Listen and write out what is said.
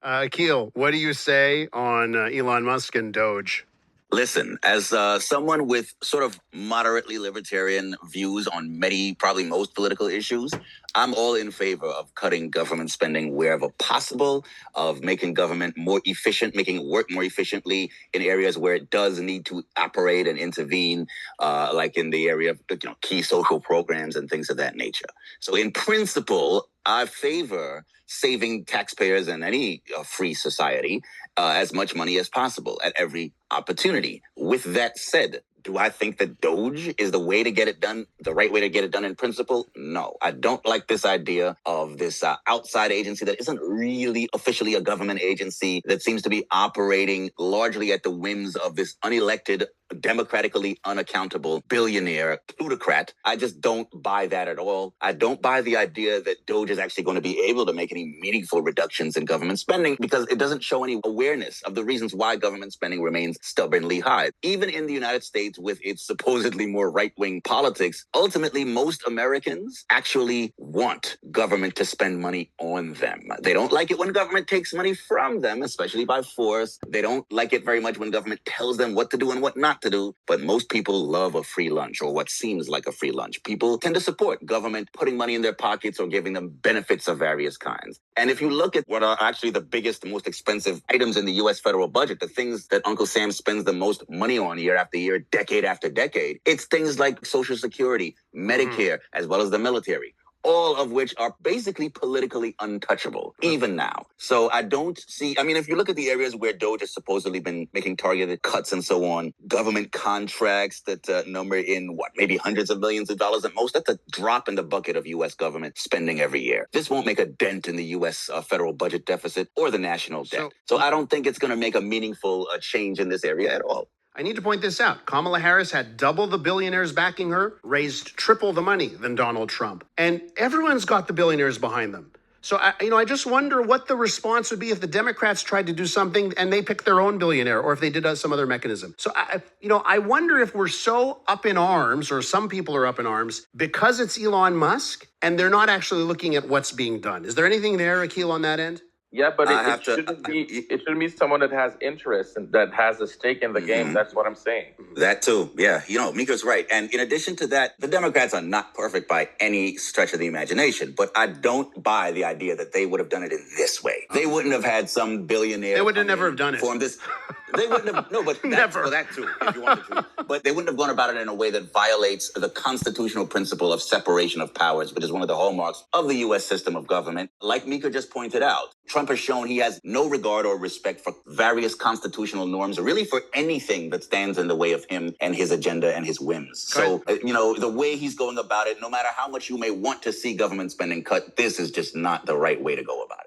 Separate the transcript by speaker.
Speaker 1: Akil, what do you say on Elon Musk and DOGE?
Speaker 2: Listen, as someone with sort of moderately libertarian views on many, probably most political issues, I'm all in favor of cutting government spending wherever possible, of making government more efficient, making it work more efficiently in areas where it does need to operate and intervene, like in the area of key social programs and things of that nature. So in principle, I favor saving taxpayers and any free society as much money as possible at every opportunity. With that said, do I think that DOGE is the way to get it done, the right way to get it done in principle? No, I don't like this idea of this outside agency that isn't really officially a government agency, that seems to be operating largely at the whims of this unelected, democratically unaccountable billionaire plutocrat. I just don't buy that at all. I don't buy the idea that DOGE is actually going to be able to make any meaningful reductions in government spending, because it doesn't show any awareness of the reasons why government spending remains stubbornly high. Even in the United States, with its supposedly more right-wing politics, ultimately most Americans actually want government to spend money on them. They don't like it when government takes money from them, especially by force. They don't like it very much when government tells them what to do and what not to do. But most people love a free lunch, or what seems like a free lunch. People tend to support government putting money in their pockets or giving them benefits of various kinds. And if you look at what are actually the biggest, most expensive items in the U.S. federal budget, the things that Uncle Sam spends the most money on year after year, decade after decade, it's things like Social Security, Medicare, as well as the military, all of which are basically politically untouchable, even now. So I don't see, if you look at the areas where DOGE has supposedly been making targeted cuts and so on, government contracts that number in maybe hundreds of millions of dollars at most, that's a drop in the bucket of U.S. government spending every year. This won't make a dent in the U.S. Federal budget deficit or the national debt. So I don't think it's going to make a meaningful change in this area at all.
Speaker 1: I need to point this out. Kamala Harris had double the billionaires backing her, raised triple the money than Donald Trump. And everyone's got the billionaires behind them. So, I just wonder what the response would be if the Democrats tried to do something and they picked their own billionaire, or if they did some other mechanism. So, I wonder if we're so up in arms, or some people are up in arms, because it's Elon Musk and they're not actually looking at what's being done. Is there anything there, Akil, on that end?
Speaker 3: Yeah, but it shouldn't be someone that has interest and that has a stake in the game. That's what I'm saying.
Speaker 2: That too. Yeah. Miko's right. And in addition to that, the Democrats are not perfect by any stretch of the imagination. But I don't buy the idea that they would have done it in this way. They wouldn't have had some billionaire.
Speaker 1: They would have never have done it.
Speaker 2: They wouldn't have. No, but never. Well, that too, if you wanted to. But they wouldn't have gone about it in a way that violates the constitutional principle of separation of powers, which is one of the hallmarks of the U.S. system of government. Like Miko just pointed out, Trump has shown he has no regard or respect for various constitutional norms, or really for anything that stands in the way of him and his agenda and his whims. So, the way he's going about it, no matter how much you may want to see government spending cut, this is just not the right way to go about it.